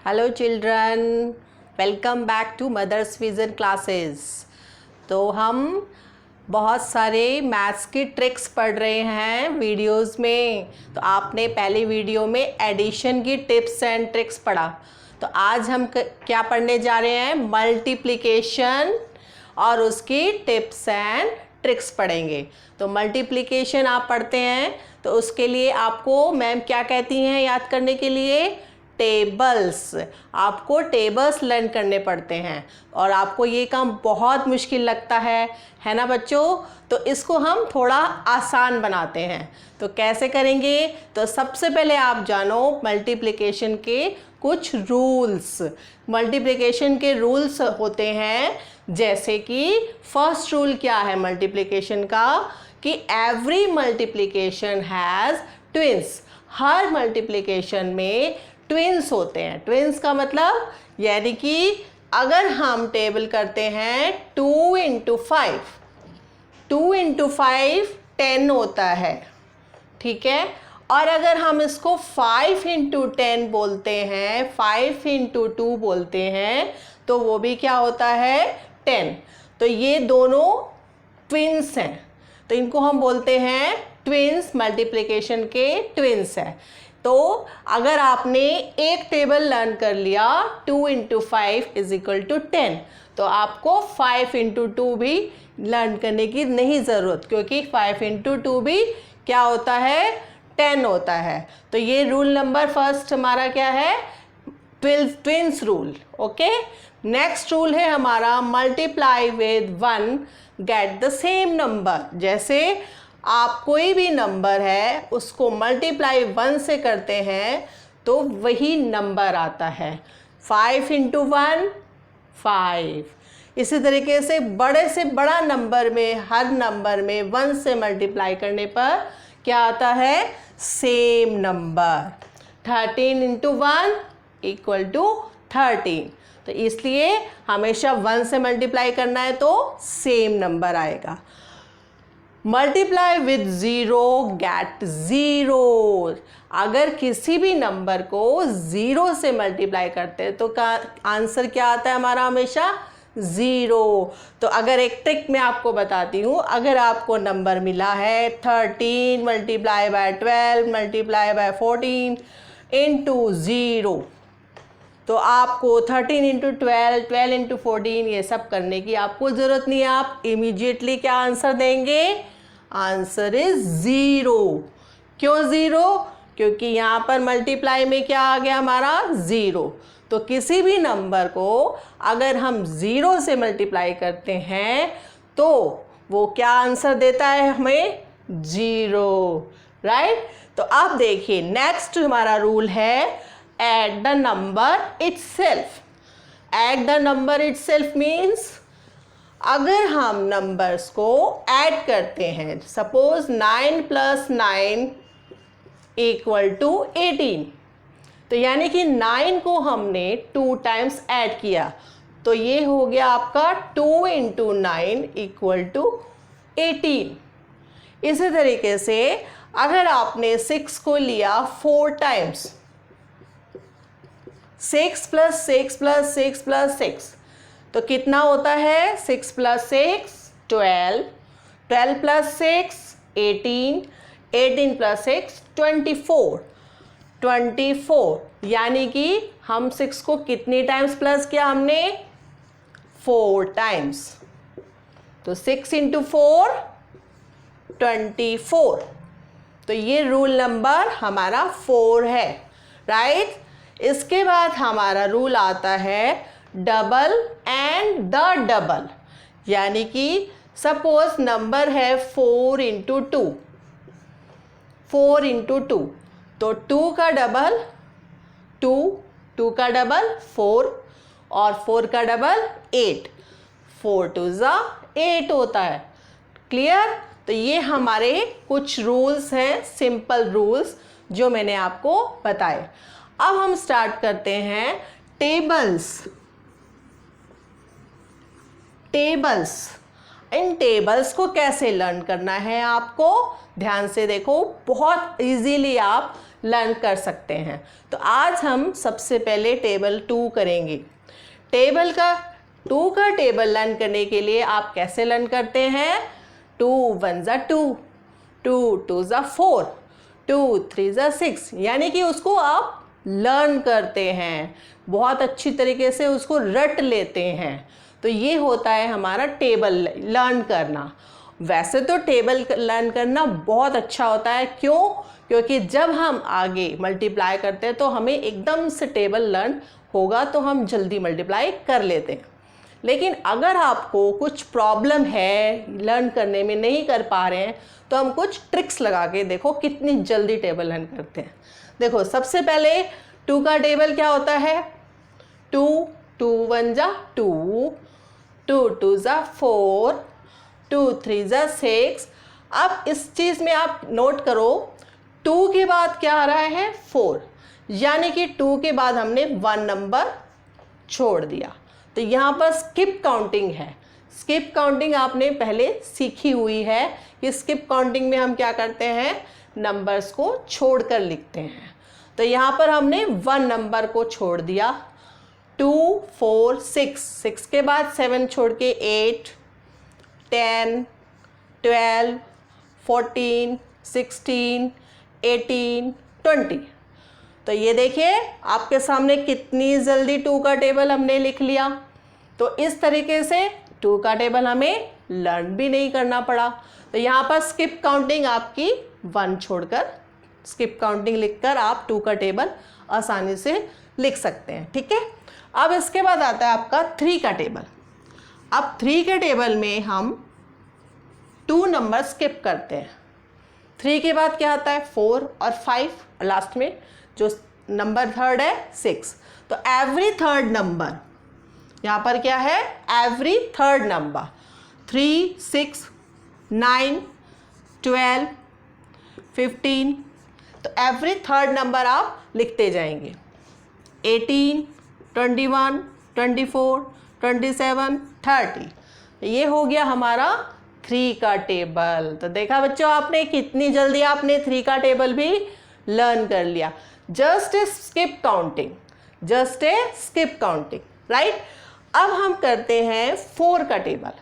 Hello children, welcome back to mother's vision classes. तो हम बहुत सारे मैथ्स की ट्रिक्स पढ़ रहे हैं वीडियोस में। तो आपने पहले वीडियो में एडिशन की टिप्स एंड ट्रिक्स पढ़ा। तो आज हम क्या पढ़ने जा रहे हैं? मल्टीप्लिकेशन और उसकी टिप्स एंड ट्रिक्स पढ़ेंगे। तो मल्टीप्लिकेशन आप पढ़ते हैं तो उसके लिए आपको मैम क्या कहती हैं याद करने के लिए? टेबल्स। आपको टेबल्स लर्न करने पड़ते हैं और आपको ये काम बहुत मुश्किल लगता है ना बच्चों? तो इसको हम थोड़ा आसान बनाते हैं। तो कैसे करेंगे? तो सबसे पहले आप जानो मल्टीप्लिकेशन के कुछ रूल्स। मल्टीप्लिकेशन के रूल्स होते हैं, जैसे कि फर्स्ट रूल क्या है मल्टीप्लिकेशन का कि every multiplication has twins. Her multiplication में ट्विंस होते हैं। ट्विंस का मतलब यानी कि अगर हम टेबल करते हैं 2 इंटू 5, 2 इंटू 5 10 होता है, ठीक है। और अगर हम इसको 5 इंटू 10 बोलते हैं, 5 इंटू 2 बोलते हैं, तो वो भी क्या होता है? 10। तो ये दोनों ट्विंस हैं, तो इनको हम बोलते हैं ट्विंस। मल्टीप्लिकेशन के ट्विंस है। तो अगर आपने एक टेबल लर्न कर लिया 2 इंटू 5 इज इक्वल टू 10, तो आपको 5 इंटू 2 भी लर्न करने की नहीं ज़रूरत, क्योंकि 5 इंटू 2 भी क्या होता है? 10 होता है। तो ये रूल नंबर फर्स्ट हमारा क्या है? Twins rule. Okay. Next rule है हमारा multiply with 1 get the same number. जैसे आप कोई भी नंबर है उसको मल्टीप्लाई 1 से करते हैं तो वही नंबर आता है। 5 इंटू 1 5। इसी तरीके से बड़े से बड़ा नंबर में हर नंबर में 1 से मल्टीप्लाई करने पर क्या आता है? Same number. 13 into 1 equal to 13। तो इसलिए हमेशा 1 से मल्टीप्लाई करना है तो सेम नंबर आएगा। Multiply with 0 get 0। अगर किसी भी नंबर को 0 से मल्टीप्लाई करते हैं तो आंसर क्या आता है हमारा? हमेशा 0। तो अगर एक ट्रिक मैं आपको बताती हूँ, अगर आपको नंबर मिला है 13 multiply by 12 multiply by 14 into 0, तो आपको 13 इंटू 12 12 इंटू 14 ये सब करने की आपको ज़रूरत नहीं है। आप इमीडिएटली क्या आंसर देंगे? Answer is 0। क्यों 0? क्योंकि यहाँ पर मल्टीप्लाई में क्या आ गया हमारा? 0। तो किसी भी नंबर को अगर हम 0 से मल्टीप्लाई करते हैं तो वो क्या आंसर देता है हमें? 0। राइट। तो अब देखिए नेक्स्ट हमारा रूल है add the number itself. Add the number itself means अगर हम नंबर्स को ऐड करते हैं, सपोज 9 प्लस 9 इक्वल टू 18, तो यानी कि 9 को हमने 2 टाइम्स ऐड किया, तो ये हो गया आपका 2 इंटू 9 इक्वल टू 18। इसी तरीके से अगर आपने 6 को लिया 4 टाइम्स, 6 प्लस 6 प्लस 6 प्लस 6, तो कितना होता है? 6 प्लस 6 12, 12 प्लस 6 18, 18 प्लस 6 24, 24। यानी कि हम 6 को कितनी टाइम्स प्लस किया हमने? 4 टाइम्स। तो 6 इंटू 4 24। तो ये रूल नंबर हमारा 4 है। राइट। इसके बाद हमारा रूल आता है डबल एंड द डबल। यानी कि सपोज नंबर है 4 इंटू 2, 4 इंटू 2, तो 2 का डबल 2, 2 का डबल 4 और 4 का डबल 8, 4 2 ज़ा 8 होता है। क्लियर? तो ये हमारे कुछ रूल्स हैं, सिंपल रूल्स जो मैंने आपको बताए। अब हम स्टार्ट करते हैं टेबल्स। टेबल्स, इन टेबल्स को कैसे लर्न करना है आपको? ध्यान से देखो, बहुत इजीली आप लर्न कर सकते हैं। तो आज हम सबसे पहले टेबल 2 करेंगे। टेबल का 2 का टेबल लर्न करने के लिए आप कैसे लर्न करते हैं? 2 1 ज़ा 2, 2 2 ज़ा 4, 2 3 ज़ा 6, यानी कि उसको आप लर्न करते हैं, बहुत अच्छी तरीके से उसको रट लेते हैं। तो ये होता है हमारा टेबल लर्न करना। वैसे तो टेबल लर्न करना बहुत अच्छा होता है, क्यों? क्योंकि जब हम आगे मल्टीप्लाई करते हैं तो हमें एकदम से टेबल लर्न होगा, तो हम जल्दी मल्टीप्लाई कर लेते हैं। लेकिन अगर आपको कुछ प्रॉब्लम है, लर्न करने में नहीं कर पा रहे हैं, तो हम कुछ ट्रिक्स लगा के देखो कितनी जल्दी टेबल लर्न करते हैं। देखो, सबसे पहले 2 का टेबल क्या होता है? 2 2 1 ज़ा 2, 2 2 ज़ा 4, 2 3 ज़ा 6। अब इस चीज़ में आप नोट करो, 2 के बाद क्या आ रहा है? 4, यानी कि 2 के बाद हमने 1 नंबर छोड़ दिया। तो यहाँ पर स्किप काउंटिंग है। स्किप काउंटिंग आपने पहले सीखी हुई है कि स्किप काउंटिंग में हम क्या करते हैं? नंबर्स को छोड़कर लिखते हैं। तो यहाँ पर हमने 1 नंबर को छोड़ दिया। 2 4 6, 6 के बाद 7 छोड़ के 8 10 12 14 16 18 20। तो ये देखिए आपके सामने कितनी जल्दी 2 का टेबल हमने लिख लिया। तो इस तरीके से 2 का टेबल हमें लर्न भी नहीं करना पड़ा। तो यहाँ पर स्किप काउंटिंग आपकी 1 छोड़कर स्किप काउंटिंग लिखकर आप 2 का टेबल आसानी से लिख सकते हैं। ठीक है, अब इसके बाद आता है आपका 3 का टेबल। अब 3 के टेबल में हम 2 नंबर स्किप करते हैं। 3 के बाद क्या आता है? 4 और 5, और लास्ट में जो नंबर थर्ड है 6। तो एवरी थर्ड नंबर, यहाँ पर क्या है? Every third number 3 6 9 12 15। तो एवरी थर्ड नंबर आप लिखते जाएंगे। 18 21 24 27 30। ये हो गया हमारा 3 का टेबल। तो देखा बच्चों आपने कितनी जल्दी आपने 3 का टेबल भी लर्न कर लिया। Just a skip counting, just a skip counting, right. अब हम करते हैं 4 का टेबल।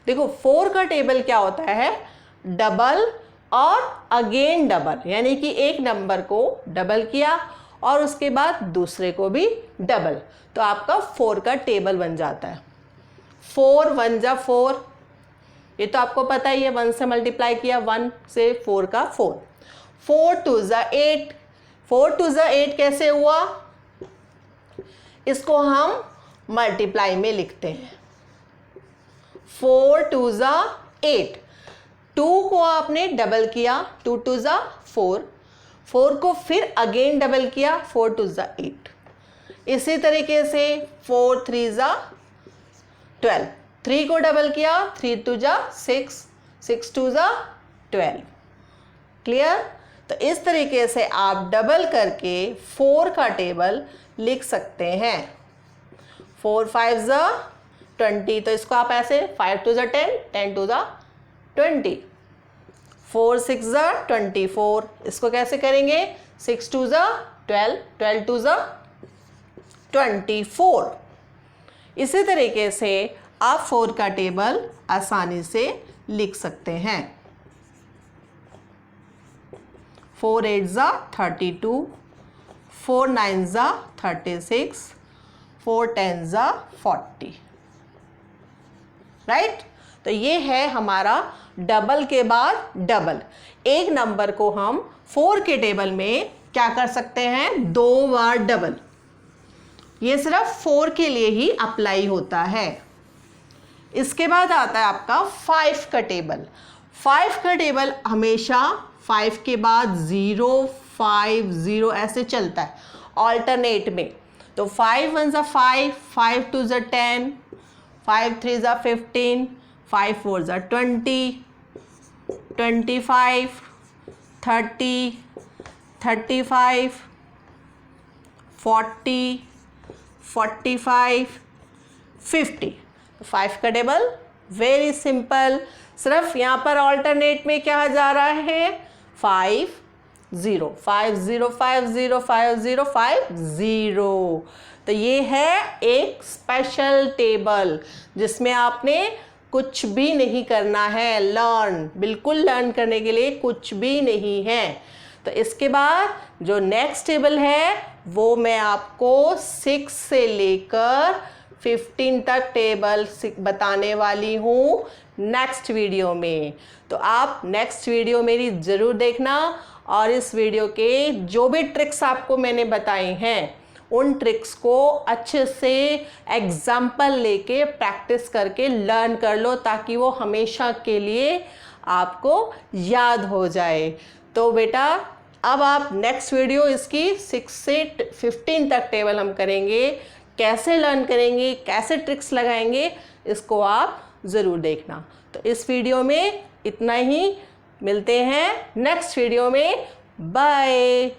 देखो 4 का टेबल क्या होता है? डबल और अगेन डबल, यानी कि एक नंबर को डबल किया और उसके बाद दूसरे को भी डबल, तो आपका 4 का टेबल बन जाता है। 4 1 ज़ा 4, ये तो आपको पता ही है, 1 से मल्टीप्लाई किया, 1 से 4 का 4। 4 2 ज़ा 8, 4 2 ज़ा 8 कैसे हुआ? इसको हम मल्टीप्लाई में लिखते हैं। 4 2 ज़ा 8, 2 को आपने डबल किया, 2 2 ज़ा 4, 4 को फिर अगेन डबल किया, 4 2 ज़ा 8। इसी तरीके से 4 3 ज़ा 12, 3 को डबल किया, 3 2 ज़ा 6, 6 2 ज़ा 12। क्लियर? तो इस तरीके से आप डबल करके 4 का टेबल लिख सकते हैं। 4 5 ज़ा 20, तो इसको आप ऐसे 5 2 ज़ा 10, 10 2 ज़ा 20। 4 6 ज़ा 24, इसको कैसे करेंगे? 6 2 ज़ा 12, 12 2 ज़ा 24। इसी तरीके से आप 4 का टेबल आसानी से लिख सकते हैं। 4 8 ज़ा 32, 4 9 ज़ा 36, 4 10 ज़ा 40, राइट। तो ये है हमारा डबल के बाद डबल। एक नंबर को हम 4 के टेबल में क्या कर सकते हैं? 2 बार डबल। ये सिर्फ 4 के लिए ही अप्लाई होता है। इसके बाद आता है आपका 5 का टेबल। 5 का टेबल हमेशा 5 के बाद 0 5 0 ऐसे चलता है ऑल्टरनेट में। तो 5 1 ज़ा 5, 5 2 ज़ा 10, 5 3 ज़ा 15, 5 4 ज़ा 20, 25 30 35 40 45 50। 5 का टेबल वेरी सिंपल। सिर्फ यहाँ पर ऑल्टरनेट में क्या जा रहा है? 5 0, 5 0 5 0 5 0 5 0। तो ये है एक स्पेशल टेबल जिसमें आपने कुछ भी नहीं करना है, लर्न, बिल्कुल लर्न करने के लिए कुछ भी नहीं है। तो इसके बाद जो नेक्स्ट टेबल है वो मैं आपको 6 से लेकर 15 तक टेबल बताने वाली हूँ नेक्स्ट वीडियो में। तो आप नेक्स्ट वीडियो मेरी ज़रूर देखना और इस वीडियो के जो भी ट्रिक्स आपको मैंने बताए हैं उन ट्रिक्स को अच्छे से एग्जाम्पल लेके प्रैक्टिस करके लर्न कर लो ताकि वो हमेशा के लिए आपको याद हो जाए। तो बेटा अब आप नेक्स्ट वीडियो इसकी 6 से 15 तक टेबल हम करेंगे, कैसे लर्न करेंगे, कैसे ट्रिक्स लगाएंगे, इसको आप ज़रूर देखना। तो इस वीडियो में इतना ही, मिलते हैं नेक्स्ट वीडियो में। बाय।